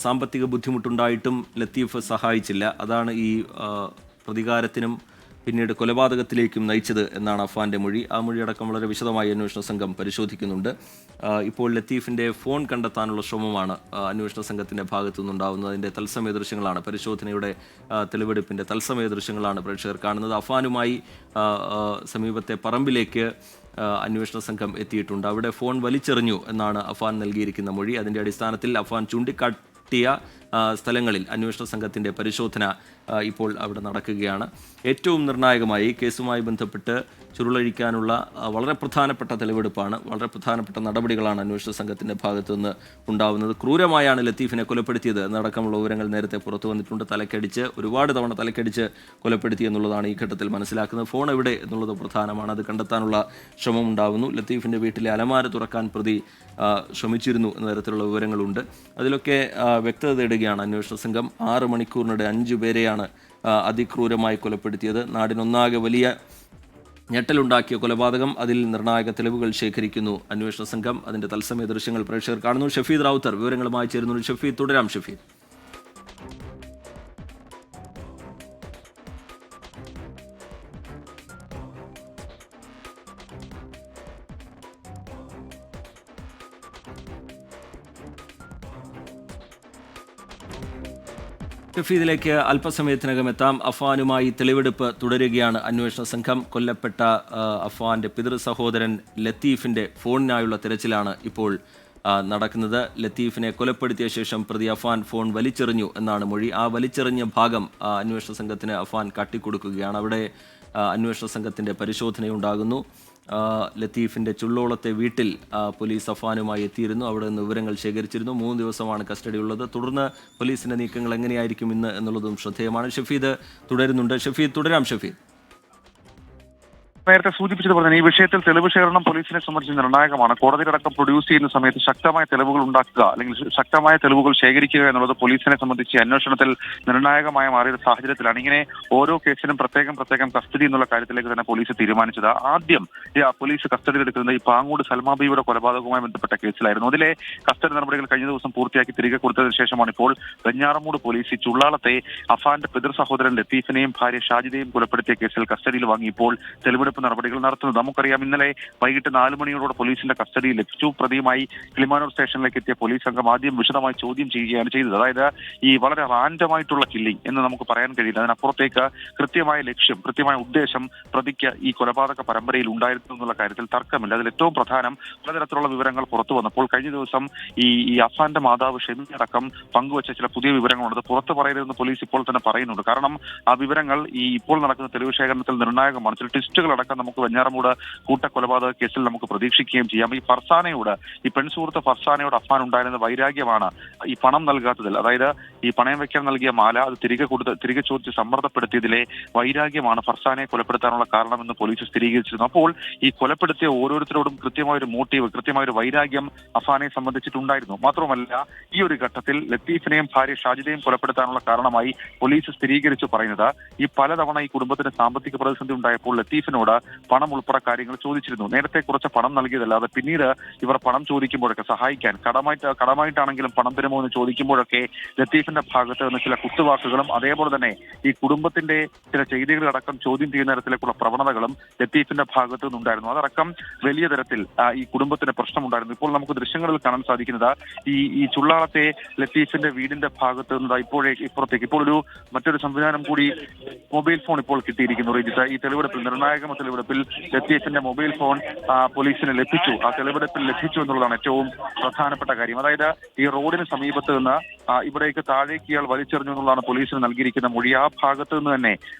സാമ്പത്തിക ബുദ്ധിമുട്ടുണ്ടായിട്ടും ലത്തീഫ് സഹായിച്ചില്ല. അതാണ് ഈ പ്രതികാരത്തിനും പിന്നീട് കൊലപാതകത്തിലേക്കും നയിച്ചത് എന്നാണ് അഫാന്റെ മൊഴി. ആ മൊഴിയടക്കം വളരെ വിശദമായി അന്വേഷണ സംഘം പരിശോധിക്കുന്നുണ്ട്. ഇപ്പോൾ ലത്തീഫിൻ്റെ ഫോൺ കണ്ടെത്താനുള്ള ശ്രമമാണ് അന്വേഷണ സംഘത്തിൻ്റെ ഭാഗത്തു നിന്നുണ്ടാകുന്നത്. അതിൻ്റെ തത്സമയ ദൃശ്യങ്ങളാണ്, പരിശോധനയുടെ തെളിവെടുപ്പിൻ്റെ തത്സമയ ദൃശ്യങ്ങളാണ് പ്രേക്ഷകർ കാണുന്നത്. അഫാനുമായി സമീപത്തെ പറമ്പിലേക്ക് അന്വേഷണ സംഘം എത്തിയിട്ടുണ്ട്. അവിടെ ഫോൺ വലിച്ചെറിഞ്ഞു എന്നാണ് അഫാൻ നൽകിയിരിക്കുന്ന മൊഴി. അതിൻ്റെ അടിസ്ഥാനത്തിൽ അഫാൻ ചൂണ്ടിക്കാട്ടിയ സ്ഥലങ്ങളിൽ അന്വേഷണ സംഘത്തിൻ്റെ പരിശോധന ഇപ്പോൾ അവിടെ നടക്കുകയാണ്. ഏറ്റവും നിർണായകമായി കേസുമായി ബന്ധപ്പെട്ട് ചുരുളഴിക്കാനുള്ള വളരെ പ്രധാനപ്പെട്ട തെളിവെടുപ്പാണ്, വളരെ പ്രധാനപ്പെട്ട നടപടികളാണ് അന്വേഷണ സംഘത്തിൻ്റെ ഭാഗത്തുനിന്ന് ഉണ്ടാവുന്നത്. ക്രൂരമായാണ് ലത്തീഫിനെ കൊലപ്പെടുത്തിയത് എന്നടക്കമുള്ള വിവരങ്ങൾ നേരത്തെ പുറത്തു വന്നിട്ടുണ്ട്. തലക്കടിച്ച്, ഒരുപാട് തവണ തലക്കടിച്ച് കൊലപ്പെടുത്തി എന്നുള്ളതാണ് ഈ ഘട്ടത്തിൽ മനസ്സിലാക്കുന്നത്. ഫോൺ എവിടെ എന്നുള്ളത് പ്രധാനമാണ്. അത് കണ്ടെത്താനുള്ള ശ്രമം ഉണ്ടാകുന്നു. ലത്തീഫിൻ്റെ വീട്ടിലെ അലമാര തുറക്കാൻ പ്രതി ശ്രമിച്ചിരുന്നു എന്ന തരത്തിലുള്ള വിവരങ്ങളുണ്ട്. അതിലൊക്കെ വ്യക്തത തേടുകയാണ് അന്വേഷണ സംഘം. 6 മണിക്കൂറിനിടെ 5 പേരെയാണ് അതിക്രൂരമായി കൊലപ്പെടുത്തിയത്. നാടിനൊന്നാകെ വലിയ ഞെട്ടലുണ്ടാക്കിയ കൊലപാതകം. അതിൽ നിർണായക തെളിവുകൾ ശേഖരിക്കുന്നു അന്വേഷണ സംഘം. അതിൻ്റെ തത്സമയ ദൃശ്യങ്ങൾ പ്രേക്ഷകർ കാണുന്നു. ഷഫീദ് റാവുത്തർ വിവരങ്ങളുമായി ചേരുന്നു. ഷഫീദ്, തുടരാം. ഷഫീദ്, ഷഫീദിലേക്ക് അല്പസമയത്തിനകം എത്താം. അഫാനുമായി തെളിവെടുപ്പ് തുടരുകയാണ് അന്വേഷണ സംഘം. കൊല്ലപ്പെട്ട അഫാന്റെ പിതൃ സഹോദരൻ ലത്തീഫിന്റെ ഫോണിനായുള്ള തിരച്ചിലാണ് ഇപ്പോൾ നടക്കുന്നത്. ലത്തീഫിനെ കൊലപ്പെടുത്തിയ ശേഷം പ്രതി അഫാൻ ഫോൺ വലിച്ചെറിഞ്ഞു എന്നാണ് മൊഴി. ആ വലിച്ചെറിഞ്ഞ ഭാഗം അന്വേഷണ സംഘത്തിന് അഫാൻ കാട്ടിക്കൊടുക്കുകയാണ്. അവിടെ അന്വേഷണ സംഘത്തിന്റെ പരിശോധനയുണ്ടാകുന്നു. ലത്തീഫിൻ്റെ ചുള്ളോളത്തെ വീട്ടിൽ പോലീസ് അഫാനുമായി എത്തിയിരുന്നു. അവിടെ നിന്ന് വിവരങ്ങൾ ശേഖരിച്ചിരുന്നു. 3 ദിവസമാണ് കസ്റ്റഡിയുള്ളത്. തുടർന്ന് പോലീസിൻ്റെ നീക്കങ്ങൾ എങ്ങനെയായിരിക്കും ഇന്ന് എന്നുള്ളതും ശ്രദ്ധേയമാണ്. ഷഫീദ് തുടരുന്നുണ്ട്. ഷഫീദ്, തുടരാം. ഷഫീദ്, നേരത്തെ സൂചിപ്പിച്ചതുപോലെ തന്നെ ഈ വിഷയത്തിൽ തെളിവ് ശേഖരണം പോലീസിനെ സംബന്ധിച്ച് നിർണായകമാണ്. കോടതിയിലടക്കം പ്രൊഡ്യൂസ് ചെയ്യുന്ന സമയത്ത് ശക്തമായ തെളിവുകൾ ഉണ്ടാക്കുക അല്ലെങ്കിൽ ശക്തമായ തെളിവുകൾ ശേഖരിക്കുക എന്നുള്ളത് പോലീസിനെ സംബന്ധിച്ച് അന്വേഷണത്തിൽ നിർണായകമായി മാറിയ സാഹചര്യത്തിലാണ് ഇങ്ങനെ ഓരോ കേസിനും പ്രത്യേകം കസ്റ്റഡി എന്നുള്ള കാര്യത്തിലേക്ക് തന്നെ പോലീസ് തീരുമാനിച്ചത്. ആദ്യം പോലീസ് കസ്റ്റഡിയിലെടുക്കുന്നത് ഈ പാങ്ങോട് സൽമാ ബീവിയുടെ കൊലപാതകവുമായി ബന്ധപ്പെട്ട കേസിലായിരുന്നു. അതിലെ കസ്റ്റഡി നടപടികൾ കഴിഞ്ഞ ദിവസം പൂർത്തിയാക്കി തിരികെ കൊടുത്തതിന് ശേഷമാണ് ഇപ്പോൾ വെഞ്ഞാറമൂട് പോലീസ് ഈ ചുള്ളാളത്തെ അഫാന്റെ പിതൃ സഹോദരൻ ലത്തീഫിനെയും ഭാര്യ ഷാജിദയും കൊലപ്പെടുത്തിയ കേസിൽ കസ്റ്റഡിയിൽ വാങ്ങി ഇപ്പോൾ തെളിവെടുപ്പ് നടപടികൾ നടത്തുന്നത്. നമുക്കറിയാം, ഇന്നലെ വൈകിട്ട് 4 മണിയോടെ പോലീസിന്റെ കസ്റ്റഡിയിൽ ലഭിച്ചു. പ്രതിയുമായി കിളിമാനൂർ സ്റ്റേഷനിലേക്ക് എത്തിയ പോലീസ് സംഘം ആദ്യം വിശദമായി ചോദ്യം ചെയ്യുകയാണ് ചെയ്തത്. അതായത് ഈ വളരെ റാൻഡമായിട്ടുള്ള കില്ലിംഗ് എന്ന് നമുക്ക് പറയാൻ കഴിയില്ല. അതിനപ്പുറത്തേക്ക് കൃത്യമായ ലക്ഷ്യം, കൃത്യമായ ഉദ്ദേശം പ്രതിക്ക് ഈ കൊലപാതക പരമ്പരയിൽ ഉണ്ടായിരുന്നു എന്നുള്ള കാര്യത്തിൽ തർക്കമില്ല. അതിൽ ഏറ്റവും പ്രധാനം പലതരത്തിലുള്ള വിവരങ്ങൾ പുറത്തു വന്നപ്പോൾ കഴിഞ്ഞ ദിവസം ഈ അഫാന്റെ മാതാവ് ഷെമി അടക്കം പങ്കുവച്ച ചില പുതിയ വിവരങ്ങളുണ്ട്. പുറത്തു പറയരുതെന്ന് പോലീസ് ഇപ്പോൾ തന്നെ പറയുന്നുണ്ട്. കാരണം ആ വിവരങ്ങൾ ഈ ഇപ്പോൾ നടക്കുന്ന തെളിവ് ശേഖരണത്തിൽ നിർണായകമാണ്. ചില ടെസ്റ്റുകൾ നമുക്ക് വെഞ്ഞാറമൂട് കൂട്ടക്കൊലപാതക കേസിൽ നമുക്ക് പ്രതീക്ഷിക്കുകയും ചെയ്യാം. ഈ ഫർസാനയോട്, ഈ പെൺസുഹൃത്ത് ഫർസാനയോട് അഫാൻ ഉണ്ടായിരുന്ന വൈരാഗ്യമാണ് ഈ പണം നൽകാത്തതിൽ, അതായത് ഈ പണയം വെക്കാൻ നൽകിയ മാല അത് തിരികെ ചോദിച്ച് സമ്മർദ്ദപ്പെടുത്തിയതിലെ വൈരാഗ്യമാണ് ഫർസാനയെ കൊലപ്പെടുത്താനുള്ള കാരണമെന്ന് പോലീസ് സ്ഥിരീകരിച്ചിരുന്നു. അപ്പോൾ ഈ കൊലപ്പെടുത്തിയ ഓരോരുത്തരോടും കൃത്യമായൊരു മോട്ടീവ്, കൃത്യമായൊരു വൈരാഗ്യം അഫാനെ സംബന്ധിച്ചിട്ടുണ്ടായിരുന്നു. മാത്രമല്ല, ഈ ഒരു ഘട്ടത്തിൽ ലത്തീഫിനെയും ഭാര്യ ഷാജിദയും കൊലപ്പെടുത്താനുള്ള കാരണമായി പോലീസ് സ്ഥിരീകരിച്ചു പറയുന്നത് ഈ പലതവണ ഈ കുടുംബത്തിന് സാമ്പത്തിക പ്രതിസന്ധി ഉണ്ടായപ്പോൾ ലത്തീഫിനോട് പണം ഉൾപ്പെടെ കാര്യങ്ങൾ ചോദിച്ചിരുന്നു. നേരത്തെ കുറച്ച് പണം നൽകിയതല്ലാതെ പിന്നീട് ഇവർ പണം ചോദിക്കുമ്പോഴൊക്കെ സഹായിക്കാൻ കടമായിട്ടാണെങ്കിലും പണം തരുമോ എന്ന് ചോദിക്കുമ്പോഴൊക്കെ ലത്തീഫിന്റെ ഭാഗത്ത് നിന്ന് ചില കുത്തുവാക്കുകളും അതേപോലെ തന്നെ ഈ കുടുംബത്തിന്റെ ചില ചെയ്തികളടക്കം ചോദ്യം ചെയ്യുന്ന തരത്തിലേക്കുള്ള പ്രവണതകളും ലത്തീഫിന്റെ ഭാഗത്തു നിന്നുണ്ടായിരുന്നു. അതടക്കം വലിയ തരത്തിൽ ഈ കുടുംബത്തിന് പ്രശ്നമുണ്ടായിരുന്നു. ഇപ്പോൾ നമുക്ക് ദൃശ്യങ്ങളിൽ കാണാൻ സാധിക്കുന്നത് ഈ ചുള്ളാളത്തെ ലത്തീഫിന്റെ വീടിന്റെ ഭാഗത്ത് നിന്ന് ഇപ്പുറത്തേക്ക് ഇപ്പോൾ മറ്റൊരു സംവിധാനം കൂടി മൊബൈൽ ഫോൺ ഇപ്പോൾ കിട്ടിയിരിക്കുന്നു. ഈ തെളിവെടുപ്പിൽ നിർണായക തെളിവെടുപ്പിൽ ലത്തീഫിന്റെ മൊബൈൽ ഫോൺ പോലീസിന് ലഭിച്ചു. ആ തെളിവെടുപ്പിൽ ലഭിച്ചു എന്നുള്ളതാണ് ഏറ്റവും പ്രധാനപ്പെട്ട കാര്യം. അതായത് ഈ റോഡിന് സമീപത്ത് നിന്ന് ഇവിടേക്ക് താഴേക്ക് ഇയാൾ വലിച്ചെറിഞ്ഞു എന്നുള്ളതാണ് പോലീസിന് നൽകിയിരിക്കുന്ന മൊഴി. ആ ഭാഗത്ത് നിന്ന് തന്നെ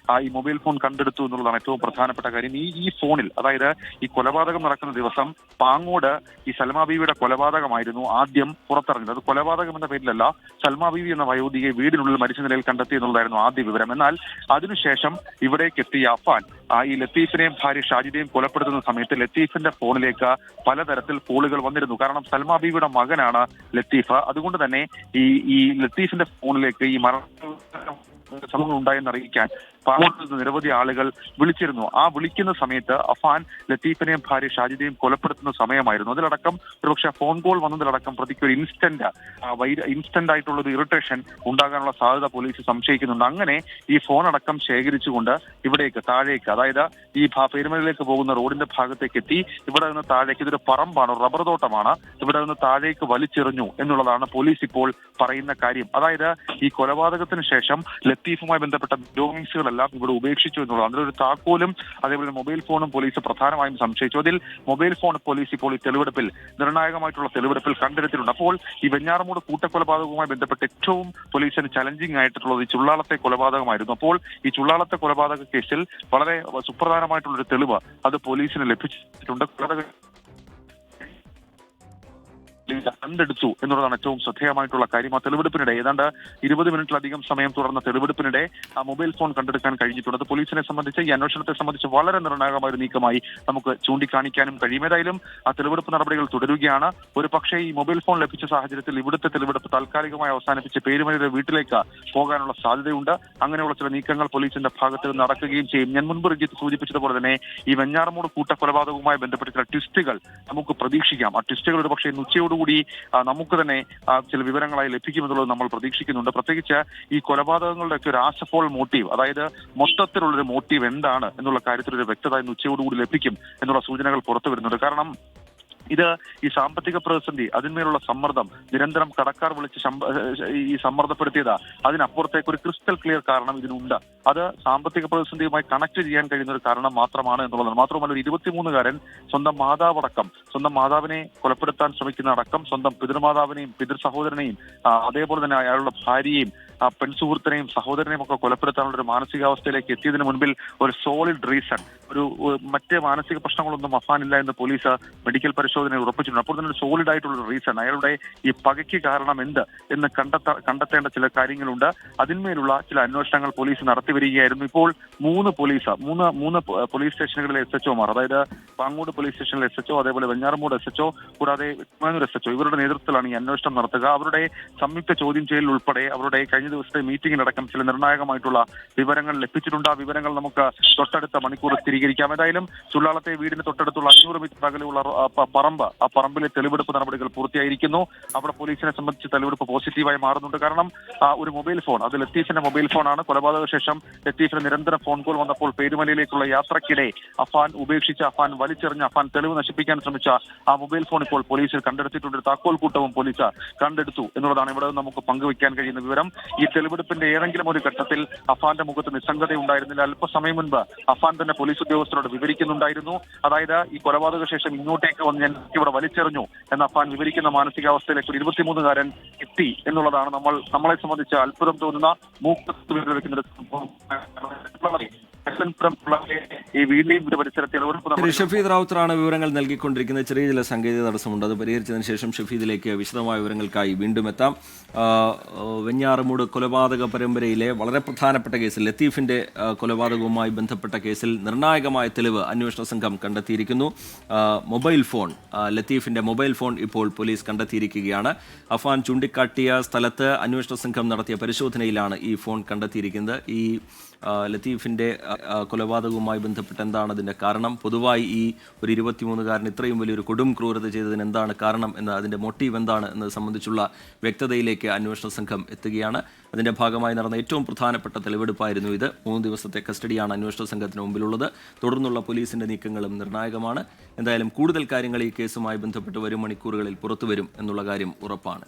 ഈ മൊബൈൽ ഫോൺ കണ്ടെടുത്തു എന്നുള്ളതാണ് ഏറ്റവും പ്രധാനപ്പെട്ട കാര്യം. ഈ ഫോണിൽ, അതായത് ഈ കൊലപാതകം നടക്കുന്ന ദിവസം പാങ്ങോട് ഈ സൽമാ ബീവിയുടെ കൊലപാതകമായിരുന്നു ആദ്യം പുറത്തിറങ്ങിയത്. അത് കൊലപാതകം എന്ന പേരിലല്ല, സൽമാ ബീവി എന്ന വയോധികയെ വീടിനുള്ളിൽ മരിച്ച നിലയിൽ കണ്ടെത്തി എന്നുള്ളതായിരുന്നു ആദ്യ വിവരം. എന്നാൽ അതിനുശേഷം ഇവിടേക്ക് എത്തിയ അഫാൻ ഈ ലത്തീഫിനെയും ഭാര്യ ഷാജിദയും കൊലപ്പെടുത്തുന്ന സമയത്ത് ലത്തീഫിന്റെ ഫോണിലേക്ക് പലതരത്തിൽ കോളുകൾ വന്നിരുന്നു. കാരണം സൽമാ ബീവിയുടെ മകനാണ് ലത്തീഫ്. അതുകൊണ്ട് തന്നെ ഈ ലത്തീഫിന്റെ ഫോണിലേക്ക് ഈ മരണ സംഭവങ്ങൾ ഉണ്ടായെന്ന് അറിയിക്കാൻ പാങ്ങോട് നിന്ന് നിരവധി ആളുകൾ വിളിച്ചിരുന്നു. ആ വിളിക്കുന്ന സമയത്ത് അഫാൻ ലത്തീഫിനെയും ഭാര്യ ഷാജിദയും കൊലപ്പെടുത്തുന്ന സമയമായിരുന്നു. അതിലടക്കം ഒരുപക്ഷെ ഫോൺ കോൾ വന്നതിലടക്കം പ്രതിക്ക് ഒരു ഇൻസ്റ്റന്റ് ആയിട്ടുള്ള ഒരു ഇറിറ്റേഷൻ ഉണ്ടാകാനുള്ള സാധ്യത പോലീസ് സംശയിക്കുന്നുണ്ട്. അങ്ങനെ ഈ ഫോൺ അടക്കം ശേഖരിച്ചുകൊണ്ട് ഇവിടേക്ക് താഴേക്ക്, അതായത് ഈ പെരുമലയിലേക്ക് പോകുന്ന റോഡിന്റെ ഭാഗത്തേക്ക് എത്തി. ഇവിടെ നിന്ന് താഴേക്ക്, ഇതൊരു പറമ്പാണ്, റബ്ബർ തോട്ടമാണ്, ഇവിടെ നിന്ന് താഴേക്ക് വലിച്ചെറിഞ്ഞു എന്നുള്ളതാണ് പോലീസ് ഇപ്പോൾ പറയുന്ന കാര്യം. അതായത് ഈ കൊലപാതകത്തിന് ശേഷം ലത്തീഫുമായി ബന്ധപ്പെട്ട ബിലോങ്ങിങ്സുകളെല്ലാം ഇവിടെ ഉപേക്ഷിച്ചു എന്നുള്ളതാണ്. അതിലൊരു താക്കോലും അതേപോലെ മൊബൈൽ ഫോണും പോലീസ് പ്രധാനമായും സംശയിച്ചു. അതിൽ മൊബൈൽ ഫോൺ പോലീസ് ഇപ്പോൾ ഈ തെളിവെടുപ്പിൽ നിർണായകമായിട്ടുള്ള തെളിവെടുപ്പിൽ കണ്ടെടുത്തിട്ടുണ്ട്. അപ്പോൾ ഈ വെഞ്ഞാറമൂട് കൂട്ടക്കൊലപാതകവുമായി ബന്ധപ്പെട്ട് ഏറ്റവും പോലീസിന് ചലഞ്ചിങ് ആയിട്ടുള്ളത് ഈ ചുള്ളാളത്തെ കൊലപാതകമായിരുന്നു. അപ്പോൾ ഈ ചുള്ളാളത്തെ കൊലപാതക കേസിൽ വളരെ സുപ്രധാനമായിട്ടുള്ളൊരു തെളിവ് അത് പോലീസിന് ലഭിച്ചിട്ടുണ്ട്. കണ്ടെടുത്തു എന്നുള്ളതാണ് ഏറ്റവും ശ്രദ്ധേയമായിട്ടുള്ള കാര്യം. ആ തെളിവെടുപ്പിനിടെ ഏതാണ്ട് 20 മിനിറ്റിലധികം സമയം തുടർന്ന തെളിവെടുപ്പിനിടെ ആ മൊബൈൽ ഫോൺ കണ്ടെടുക്കാൻ കഴിഞ്ഞിട്ടുണ്ട്. അത് പോലീസിനെ സംബന്ധിച്ച്, ഈ അന്വേഷണത്തെ സംബന്ധിച്ച് വളരെ നിർണായകമായ ഒരു നീക്കമായി നമുക്ക് ചൂണ്ടിക്കാണിക്കാനും കഴിയും. ഏതായാലും ആ തെളിവെടുപ്പ് നടപടികൾ തുടരുകയാണ്. ഒരു പക്ഷേ ഈ മൊബൈൽ ഫോൺ ലഭിച്ച സാഹചര്യത്തിൽ ഇവിടുത്തെ തെളിവെടുപ്പ് താൽക്കാലികമായി അവസാനിപ്പിച്ച് പേരുമലയുടെ വീട്ടിലേക്ക് പോകാനുള്ള സാധ്യതയുണ്ട്. അങ്ങനെയുള്ള ചില നീക്കങ്ങൾ പോലീസിന്റെ ഭാഗത്ത് നിന്ന് നടക്കുകയും ചെയ്യും. ഞാൻ മുൻപ് റിജിത്ത് സൂചിപ്പിച്ചതുപോലെ തന്നെ ഈ വെഞ്ഞാറമൂട് കൂട്ടക്കൊലപാതകവുമായി ബന്ധപ്പെട്ട ചില ട്വിസ്റ്റുകൾ നമുക്ക് പ്രതീക്ഷിക്കാം. ആ ട്വിസ്റ്റുകൾ ഒരു പക്ഷേ ഉച്ചയോടുകൂടി നമുക്ക് തന്നെ ചില വിവരങ്ങളായി ലഭിക്കുമെന്നുള്ളത് നമ്മൾ പ്രതീക്ഷിക്കുന്നുണ്ട്. പ്രത്യേകിച്ച് ഈ കൊലപാതകങ്ങളുടെ ഒക്കെ ഒരു ആശഫോൾ മോട്ടീവ്, അതായത് മൊത്തത്തിലുള്ളൊരു മോട്ടീവ് എന്താണ് എന്നുള്ള കാര്യത്തിൽ ഒരു വ്യക്തത ഇന്ന് ഉച്ചയോടുകൂടി ലഭിക്കും എന്നുള്ള സൂചനകൾ പുറത്തു വരുന്നുണ്ട്. കാരണം ഇത് ഈ സാമ്പത്തിക പ്രതിസന്ധി, അതിന്മേലുള്ള സമ്മർദ്ദം, നിരന്തരം കടക്കാർ വിളിച്ച് ഈ സമ്മർദ്ദപ്പെടുത്തിയത്, അതിനപ്പുറത്തേക്ക് ഒരു ക്രിസ്റ്റൽ ക്ലിയർ കാരണം ഇതിനുണ്ട്. അത് സാമ്പത്തിക പ്രതിസന്ധിയുമായി കണക്ട് ചെയ്യാൻ കഴിയുന്ന ഒരു കാരണം മാത്രമാണ് എന്നുള്ളതാണ്. മാത്രമല്ല, ഒരു 23-കാരൻ സ്വന്തം മാതാവിനെ കൊലപ്പെടുത്താൻ ശ്രമിക്കുന്ന അടക്കം സ്വന്തം പിതൃമാതാവിനെയും പിതൃ സഹോദരനെയും അതേപോലെ തന്നെ അയാളുടെ ഭാര്യയെയും പെൺസുഹൃത്തിനെയും സഹോദരനെയും ഒക്കെ കൊലപ്പെടുത്താനുള്ള ഒരു മാനസികാവസ്ഥയിലേക്ക് എത്തിയതിനു മുൻപിൽ ഒരു സോളിഡ് റീസൺ, മറ്റ് മാനസിക പ്രശ്നങ്ങളൊന്നും അഫാനില്ല എന്ന് പോലീസ് മെഡിക്കൽ പരിശോധനയിൽ ഉറപ്പിച്ചിട്ടുണ്ട്. അപ്പോൾ തന്നെ ഒരു സോളിഡ് ആയിട്ടുള്ള റീസൺ, അയാളുടെ ഈ പകയ്ക്ക് കാരണം എന്ത് എന്ന് കണ്ടെത്തേണ്ട ചില കാര്യങ്ങളുണ്ട്. അതിന്മേലുള്ള ചില അന്വേഷണങ്ങൾ പോലീസ് നടത്തി വരികയായിരുന്നു. ഇപ്പോൾ മൂന്ന് പോലീസ് സ്റ്റേഷനുകളിലെ SHOമാർ, അതായത് പാങ്ങോട് പോലീസ് സ്റ്റേഷനിലെ SHO, അതേപോലെ വെഞ്ഞാറമൂട് SHO, കൂടാതെ കുമാനൂർ SHO, ഇവരുടെ നേതൃത്വത്തിലാണ് ഈ അന്വേഷണം നടത്തുക. അവരുടെ സംയുക്ത ചോദ്യം ചെയ്യൽ ഉൾപ്പെടെ അവരുടെ കഴിഞ്ഞ ദിവസത്തെ മീറ്റിംഗിലടക്കം ചില നിർണായകമായിട്ടുള്ള വിവരങ്ങൾ ലഭിച്ചിട്ടുണ്ട്. ആ വിവരങ്ങൾ നമുക്ക് തൊട്ടടുത്ത മണിക്കൂർ സ്ഥിരീകരിക്കാം. ഏതായാലും ചുള്ളാളത്തെ വീടിന് തൊട്ടടുത്തുള്ള 500 മീറ്റർ അകലെയുള്ള ആ പറമ്പിലെ തെളിവെടുപ്പ് നടപടികൾ പൂർത്തിയായിരിക്കുന്നു. അവിടെ പോലീസിനെ സംബന്ധിച്ച് തെളിവെടുപ്പ് പോസിറ്റീവായി മാറുന്നുണ്ട്. കാരണം ഒരു മൊബൈൽ ഫോൺ, അത് ലത്തീഫിന്റെ മൊബൈൽ ഫോണാണ്. കൊലപാതക ശേഷം ലത്തീഫിന് നിരന്തരം ഫോൺ കോൾ വന്നപ്പോൾ പേരുമലയിലേക്കുള്ള യാത്രക്കിടെ അഫാൻ വലിച്ചെറിഞ്ഞ അഫാൻ തെളിവ് നശിപ്പിക്കാൻ ശ്രമിച്ച ആ മൊബൈൽ ഫോൺ ഇപ്പോൾ പോലീസിൽ കണ്ടെടുത്തിട്ടുണ്ട്. ഒരു താക്കോൽ കൂട്ടവും പോലീസ് കണ്ടെടുത്തു എന്നുള്ളതാണ് ഇവിടെ നമുക്ക് പങ്കുവയ്ക്കാൻ കഴിയുന്ന വിവരം. ഈ തെളിവെടുപ്പിന്റെ ഏതെങ്കിലും ഒരു ഘട്ടത്തിൽ അഫാന്റെ മുഖത്ത് നിസ്സംഗത ഉണ്ടായിരുന്നില്ല. അല്പസമയം മുൻപ് അഫാൻ തന്നെ പോലീസ് ഉദ്യോഗസ്ഥരോട് വിവരിക്കുന്നുണ്ടായിരുന്നു. അതായത് ഈ കൊലപാതക ശേഷം ഇങ്ങോട്ടേക്ക് വന്ന് ഞാൻ ഇവിടെ വലിച്ചെറിഞ്ഞു എന്ന് അഫാൻ വിവരിക്കുന്ന മാനസികാവസ്ഥയിലേക്ക് ഒരു 23-കാരൻ എത്തി എന്നുള്ളതാണ് നമ്മളെ സംബന്ധിച്ച് അത്ഭുതം തോന്നുന്ന മൂക്കത്ത് ഈ വീടിന്റെയും പരിസര തെളിവെടുപ്പ്. ഷഫീദ് റാവുത്തറാണ് വിവരങ്ങൾ നൽകിക്കൊണ്ടിരിക്കുന്നത്. ചെറിയ ചില സാങ്കേതിക തടസ്സമുണ്ട്, അത് പരിഹരിച്ചതിന് ശേഷം ഷഫീദിലേക്ക് വിശദമായ വിവരങ്ങൾക്കായി വീണ്ടും എത്താം. വെഞ്ഞാറമൂട് കൊലപാതക പരമ്പരയിലെ വളരെ പ്രധാനപ്പെട്ട കേസിൽ, ലത്തീഫിന്റെ കൊലപാതകവുമായി ബന്ധപ്പെട്ട കേസിൽ നിർണായകമായ തെളിവ് അന്വേഷണ സംഘം കണ്ടെത്തിയിരിക്കുന്നു. ലത്തീഫിന്റെ മൊബൈൽ ഫോൺ ഇപ്പോൾ പോലീസ് കണ്ടെത്തിയിരിക്കുകയാണ്. അഫാൻ ചൂണ്ടിക്കാട്ടിയ സ്ഥലത്ത് അന്വേഷണ സംഘം നടത്തിയ പരിശോധനയിലാണ് ഈ ഫോൺ കണ്ടെത്തിയിരിക്കുന്നത്. ഈ ലത്തീഫിന്റെ കൊലപാതകവുമായി ബന്ധപ്പെട്ട് എന്താണ് അതിന്റെ കാരണം, പൊതുവായി ഈ ഒരു 23-കാരൻ ഇത്രയും വലിയൊരു കൊടും ക്രൂരത ചെയ്തതിന് എന്താണ് കാരണം എന്ന്, അതിന്റെ മോട്ടീവ് എന്താണ് എന്നത് സംബന്ധിച്ചുള്ള വ്യക്തതയിലേക്ക് അന്വേഷണ സംഘം എത്തുകയാണ്. അതിന്റെ ഭാഗമായി നടന്ന ഏറ്റവും പ്രധാനപ്പെട്ട തെളിവെടുപ്പായിരുന്നു ഇത്. 3 ദിവസത്തെ കസ്റ്റഡിയാണ് അന്വേഷണ സംഘത്തിന് മുമ്പിലുള്ളത്. തുടർന്നുള്ള പോലീസിന്റെ നീക്കങ്ങളും നിർണായകമാണ്. എന്തായാലും കൂടുതൽ കാര്യങ്ങൾ ഈ കേസുമായി ബന്ധപ്പെട്ട് വരും മണിക്കൂറുകളിൽ പുറത്തുവരും എന്നുള്ള കാര്യം ഉറപ്പാണ്.